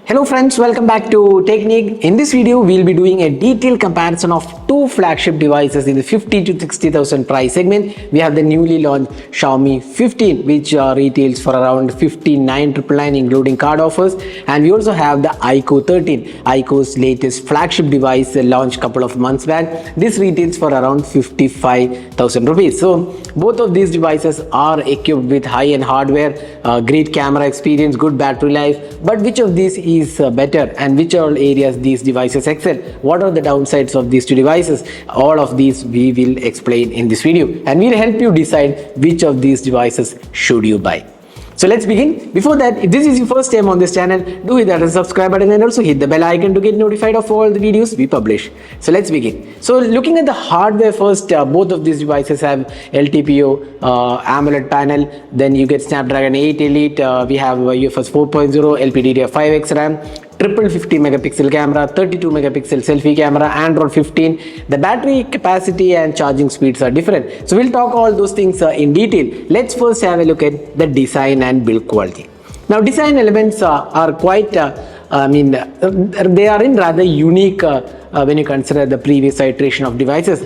Hello friends, welcome back to Technique. In this video, we'll be doing a detailed comparison of two flagship devices in the 50 to 60,000 price segment. We have the newly launched Xiaomi 15, which retails for around 59,999 including card offers, and we also have the iQOO 13, iQOO's latest flagship device launched couple of months back. This retails for around 55,000 rupees. So both of these devices are equipped with high-end hardware, great camera experience, good battery life. But which of these is better, and which all areas these devices excel? What are the downsides of these two devices? All of these we will explain in this video, and we'll help you decide which of these devices should you buy. So let's begin. Before that, if this is your first time on this channel, do hit that subscribe button and also hit the bell icon to get notified of all the videos we publish. So let's begin. So looking at the hardware first, both of these devices have LTPO AMOLED panel. Then you get Snapdragon 8 Elite. We have UFS 4.0, LPDDR5X RAM. Triple 50 megapixel camera, 32 megapixel selfie camera, Android 15. The battery capacity and charging speeds are different. So we'll talk all those things in detail. Let's first have a look at the design and build quality. Now design elements are quite, they are in rather unique when you consider the previous iteration of devices.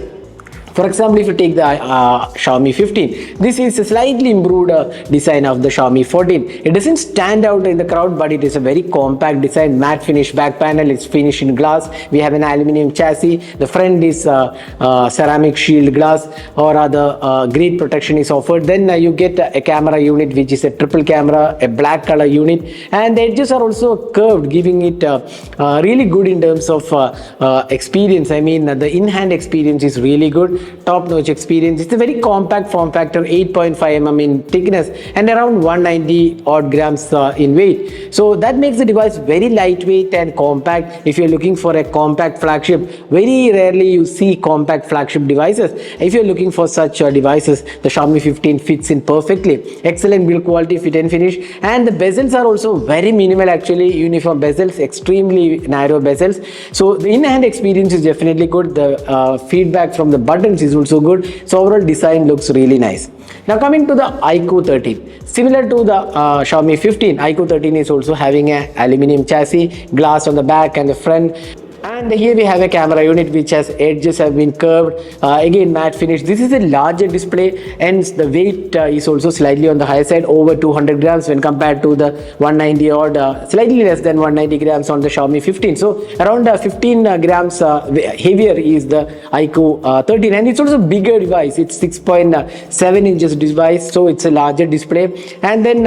For example, if you take the Xiaomi 15, this is a slightly improved design of the Xiaomi 14. It doesn't stand out in the crowd, but it is a very compact design, matte finish back panel. It's finished in glass. We have an aluminium chassis. The front is ceramic shield glass, or rather great protection is offered. Then you get a camera unit, which is a triple camera, a black color unit, and the edges are also curved, giving it really good in terms of experience. I mean, the in-hand experience is really good. Top-notch experience. It's a very compact form factor, 8.5 mm in thickness and around 190 odd grams in weight. So that makes the device very lightweight and compact. If you're looking for a compact flagship, very rarely you see compact flagship devices. If you're looking for such devices, the Xiaomi 15 fits in perfectly. Excellent build quality, fit and finish, and the bezels are also very minimal, actually. Uniform bezels, extremely narrow bezels. So the in-hand experience is definitely good. The feedback from the button is also good. So overall design looks really nice. Now coming to the iQOO 13, similar to the Xiaomi 15, iQOO 13 is also having an aluminium chassis, glass on the back and the front. And here we have a camera unit which has edges have been curved, again matte finish. This is a larger display, and the weight is also slightly on the higher side, over 200 grams when compared to the 190 odd, slightly less than 190 grams on the Xiaomi 15. So around 15 grams heavier is the iQOO 13, and it's also a bigger device. It's 6.7 inches device, so it's a larger display. And then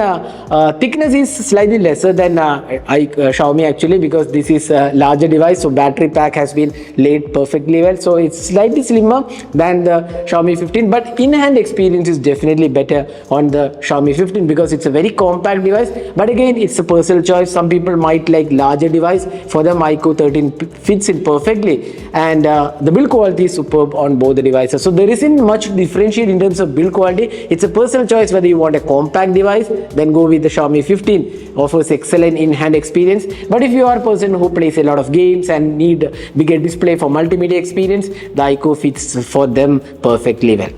thickness is slightly lesser than Xiaomi, actually, because this is a larger device. So battery pack has been laid perfectly well, so it's slightly slimmer than the Xiaomi 15, but in-hand experience is definitely better on the Xiaomi 15 because it's a very compact device. But again, it's a personal choice. Some people might like larger device. For them, iQOO 13 fits in perfectly, and the build quality is superb on both the devices. So there isn't much differentiate in terms of build quality. It's a personal choice whether you want a compact device, then go with the Xiaomi 15. Offers excellent in-hand experience. But if you are a person who plays a lot of games and need bigger display for multimedia experience, the iQOO fits for them perfectly well.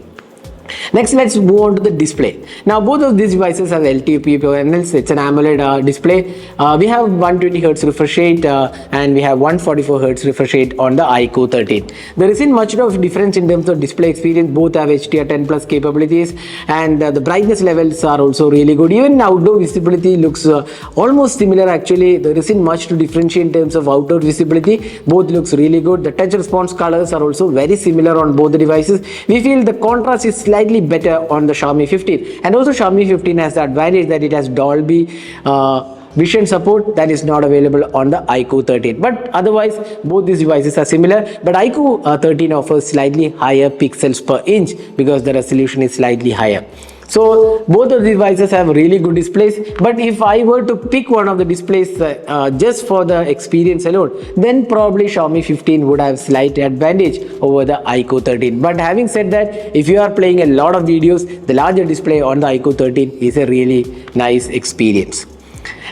Next, let's move on to the display. Now, both of these devices have LTPO panels. It's an AMOLED display. We have 120 Hz refresh rate and we have 144 Hz refresh rate on the iQOO 13. There isn't much of difference in terms of display experience. Both have HDR10 plus capabilities, and the brightness levels are also really good. Even outdoor visibility looks almost similar, actually. There isn't much to differentiate in terms of outdoor visibility. Both looks really good. The touch response colors are also very similar on both the devices. We feel the contrast is slightly better on the Xiaomi 15, and also Xiaomi 15 has the advantage that it has Dolby Vision support that is not available on the iQOO 13. But otherwise, both these devices are similar, but iQOO 13 offers slightly higher pixels per inch because the resolution is slightly higher. So both of the devices have really good displays, but if I were to pick one of the displays just for the experience alone, then probably Xiaomi 15 would have slight advantage over the iQOO 13. But having said that, if you are playing a lot of videos, the larger display on the iQOO 13 is a really nice experience.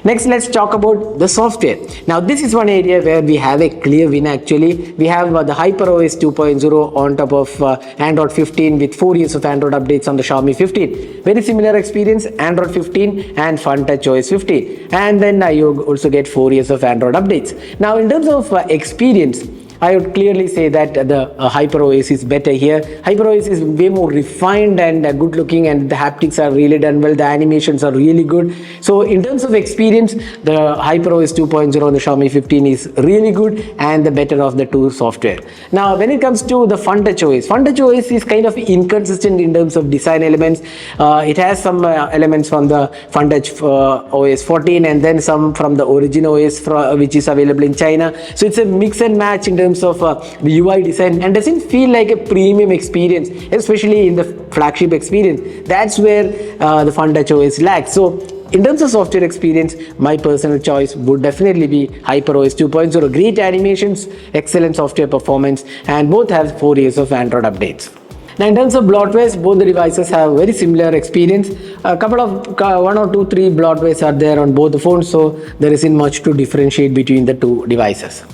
Next, let's talk about the software. Now, this is one area where we have a clear win actually. We have the HyperOS 2.0 on top of Android 15 with 4 years of Android updates on the Xiaomi 15. Very similar experience, Android 15 and FunTouch OS 15. And then you also get 4 years of Android updates. Now, in terms of experience, I would clearly say that the HyperOS is better here. HyperOS is way more refined and good looking, and the haptics are really done well. The animations are really good. So in terms of experience, the HyperOS 2.0 on the Xiaomi 15 is really good and the better of the two software. Now, when it comes to the FunTouch OS is kind of inconsistent in terms of design elements. It has some elements from the FunTouch OS 14 and then some from the Origin OS which is available in China. So it's a mix and match in terms of the UI design, and doesn't feel like a premium experience, especially in the flagship experience. That's where the FunTouch OS lacks. So in terms of software experience, my personal choice would definitely be HyperOS 2.0. Great animations, excellent software performance, and both have 4 years of Android updates. Now, in terms of bloatwares, both the devices have very similar experience. A couple of 1 or 2, 3 bloatwares are there on both the phones, so there isn't much to differentiate between the two devices.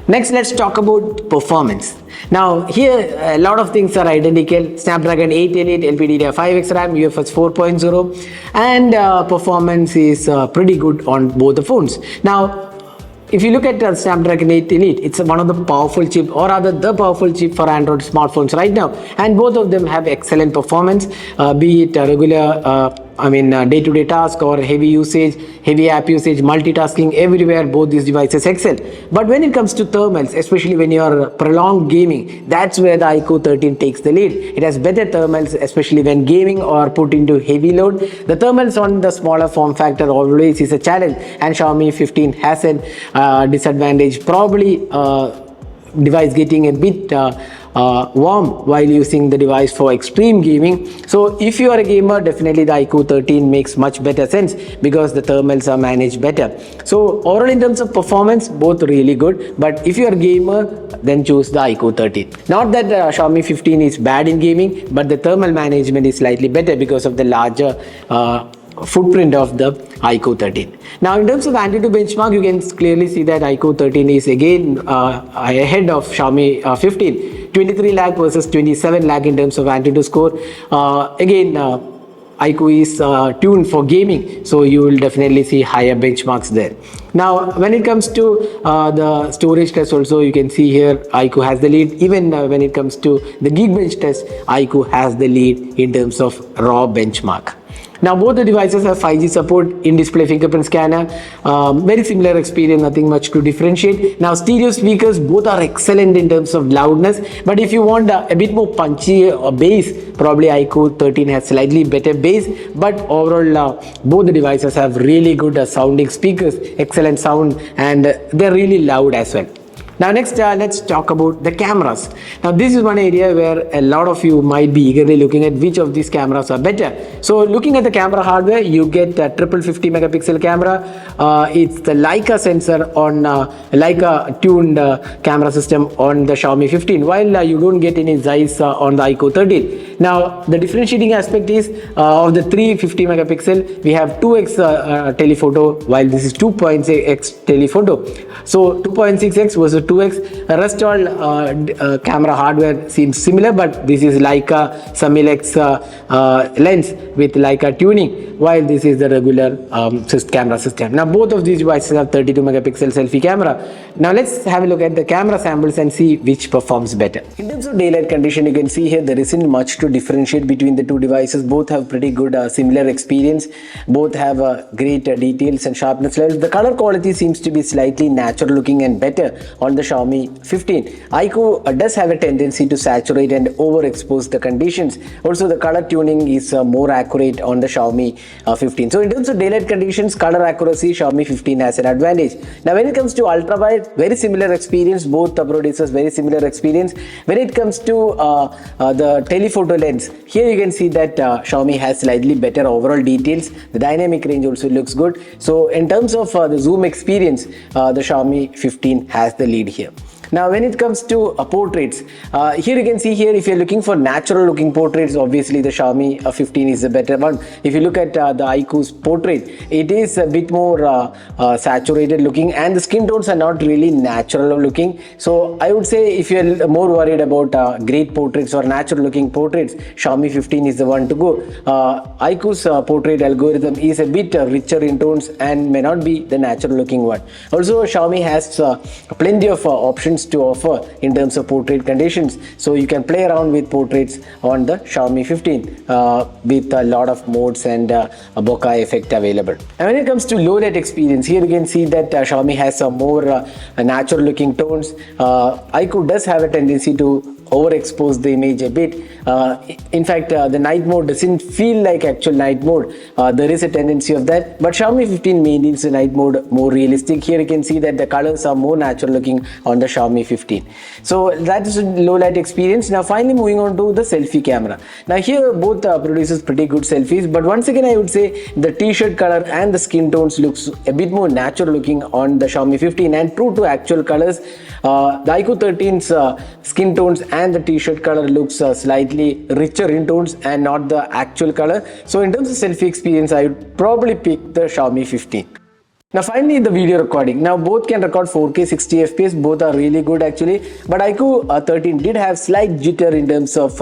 Next, let's talk about performance. Now, here a lot of things are identical. Snapdragon 888, LPDDR5X RAM, UFS 4.0, and performance is pretty good on both the phones. Now, if you look at the Snapdragon 8 Elite, it's one of the powerful chip, or rather the powerful chip for Android smartphones right now, and both of them have excellent performance, be it regular day-to-day task or heavy usage, heavy app usage, multitasking, everywhere both these devices excel. But when it comes to thermals, especially when you are prolonged gaming, that's where the iQOO 13 takes the lead. It has better thermals, especially when gaming or put into heavy load. The thermals on the smaller form factor always is a challenge, and Xiaomi 15 has a disadvantage, probably device getting a bit warm while using the device for extreme gaming. So if you are a gamer, definitely the iQOO 13 makes much better sense because the thermals are managed better. So overall in terms of performance, both really good, but if you are a gamer, then choose the iQOO 13. Not that Xiaomi 15 is bad in gaming, but the thermal management is slightly better because of the larger footprint of the iQOO 13. Now, in terms of Antutu benchmark, you can clearly see that iQOO 13 is again ahead of Xiaomi 15. 23 lakh versus 27 lakh in terms of Antutu score. Again, iQOO is tuned for gaming, so you will definitely see higher benchmarks there. Now, when it comes to the storage test also, you can see here iQOO has the lead. Even when it comes to the Geekbench test, iQOO has the lead in terms of raw benchmark. Now, both the devices have 5G support, in-display fingerprint scanner, very similar experience, nothing much to differentiate. Now, stereo speakers, both are excellent in terms of loudness, but if you want a bit more punchy bass, probably iQOO 13 has slightly better bass, but overall both the devices have really good sounding speakers, excellent sound, and they're really loud as well. Now next, let's talk about the cameras. Now this is one area where a lot of you might be eagerly looking at which of these cameras are better. So looking at the camera hardware, you get a triple 50 megapixel camera. It's the Leica sensor on Leica tuned camera system on the Xiaomi 15, while you don't get any Zeiss on the iQOO 13. Now the differentiating aspect is of the 350 megapixel, we have 2x telephoto, while this is 2.6x telephoto. So 2.6x versus 2x. The rest all camera hardware seems similar, but this is Leica Summilux lens with Leica tuning, while this is the regular camera system. Now both of these devices have 32 megapixel selfie camera. Now let's have a look at the camera samples and see which performs better. In terms of daylight condition, you can see here there isn't much to differentiate between the two devices. Both have pretty good similar experience. Both have great details and sharpness levels. The color quality seems to be slightly natural looking and better on the Xiaomi 15. iQOO does have a tendency to saturate and overexpose the conditions. Also, the color tuning is more accurate on the Xiaomi 15. So in terms of daylight conditions, color accuracy, Xiaomi 15 has an advantage. Now when it comes to ultra wide, very similar experience. Both producers very similar experience. When it comes to the telephoto lens, here you can see that Xiaomi has slightly better overall details. The dynamic range also looks good. So in terms of the zoom experience, the Xiaomi 15 has the lead here. Now, when it comes to portraits, here you can see here, if you're looking for natural looking portraits, obviously the Xiaomi 15 is a better one. If you look at the iQOO's portrait, it is a bit more saturated looking, and the skin tones are not really natural looking. So I would say if you're more worried about great portraits or natural looking portraits, Xiaomi 15 is the one to go. iQOO's portrait algorithm is a bit richer in tones and may not be the natural looking one. Also, Xiaomi has plenty of options to offer in terms of portrait conditions, so you can play around with portraits on the Xiaomi 15 with a lot of modes and a bokeh effect available. And when it comes to low light experience, here you can see that Xiaomi has some more natural looking tones. iQOO does have a tendency to overexpose the image a bit. In fact, the night mode doesn't feel like actual night mode. There is a tendency of that, but Xiaomi 15 maintains the night mode more realistic. Here you can see that the colors are more natural looking on the Xiaomi 15. So that is a low light experience. Now finally moving on to the selfie camera. Now here both produces pretty good selfies, but once again I would say the t-shirt color and the skin tones looks a bit more natural looking on the Xiaomi 15, and true to actual colors. The iQOO 13's skin tones and the t-shirt color looks slightly richer in tones and not the actual color. So in terms of selfie experience, I would probably pick the Xiaomi 15. Now finally the video recording. Now both can record 4K 60 FPS, both are really good actually, but iQOO 13 did have slight jitter in terms of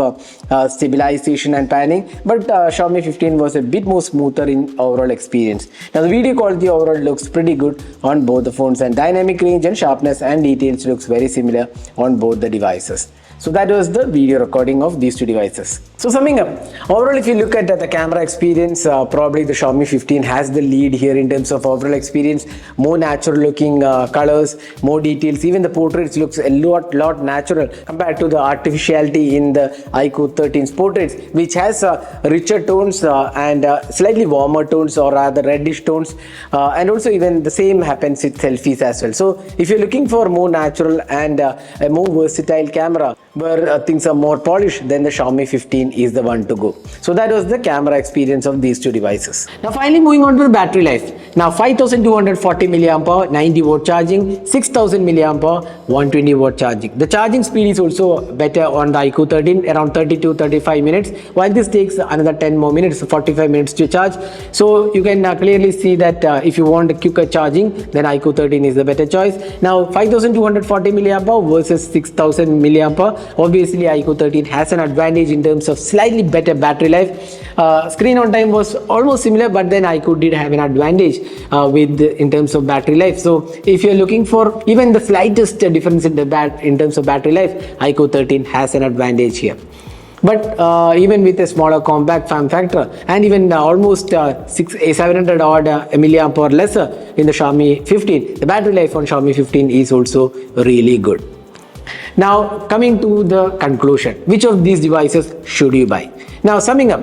stabilization and panning, but Xiaomi 15 was a bit more smoother in overall experience. Now the video quality overall looks pretty good on both the phones, and dynamic range and sharpness and details looks very similar on both the devices. So that was the video recording of these two devices. So summing up, overall if you look at the camera experience, probably the Xiaomi 15 has the lead here in terms of overall experience. More natural looking colors, more details, even the portraits looks a lot natural compared to the artificiality in the iQOO 13's portraits, which has richer tones and slightly warmer tones, or rather reddish tones, and also even the same happens with selfies as well. So if you're looking for more natural and a more versatile camera where things are more polished, then the Xiaomi 15 is the one to go. So that was the camera experience of these two devices. Now finally moving on to the battery life. Now 5240 mAh 90 watt charging, 6000 mAh 120 watt charging. The charging speed is also better on the iQOO 13, around 30 to 35 minutes, while this takes another 10 more minutes, 45 minutes to charge. So you can clearly see that if you want a quicker charging, then iQOO 13 is the better choice. Now 5240 mAh versus 6000 mAh. Obviously iQOO 13 has an advantage in terms of slightly better battery life. Screen on time was almost similar, but then iQOO did have an advantage in terms of battery life. So if you're looking for even the slightest difference in terms of battery life, iQOO 13 has an advantage here. But even with a smaller compact form factor and even almost 700 odd mAh lesser in the Xiaomi 15, the battery life on Xiaomi 15 is also really good. Now coming to the conclusion, which of these devices should you buy? Now summing up,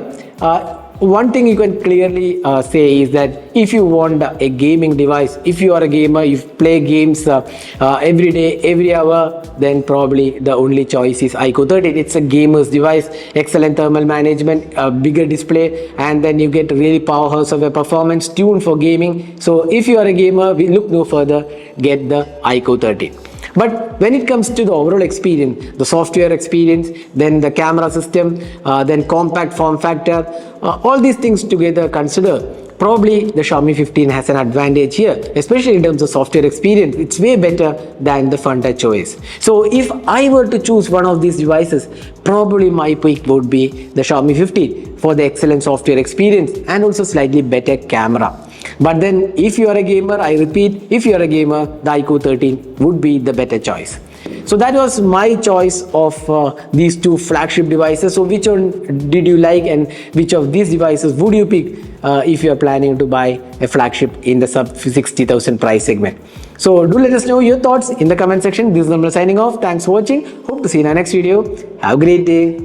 one thing you can clearly say is that if you want a gaming device, if you are a gamer, you play games every day, every hour, then probably the only choice is iQOO 13. It's a gamer's device, excellent thermal management, a bigger display, and then you get really powerhouse of a performance tuned for gaming. So if you are a gamer, we look no further, get the iQOO 13. But when it comes to the overall experience, the software experience, then the camera system, then compact form factor, all these things together consider, probably the Xiaomi 15 has an advantage here, especially in terms of software experience. It's way better than the FunTouch OS. So if I were to choose one of these devices, probably my pick would be the Xiaomi 15 for the excellent software experience and also slightly better camera. But then if you are a gamer, I repeat, if you are a gamer, the iQOO 13 would be the better choice. So that was my choice of these two flagship devices. So which one did you like, and which of these devices would you pick if you are planning to buy a flagship in the sub 60,000 price segment? So do let us know your thoughts in the comment section. This is Namra signing off. Thanks for watching. Hope to see you in our next video. Have a great day.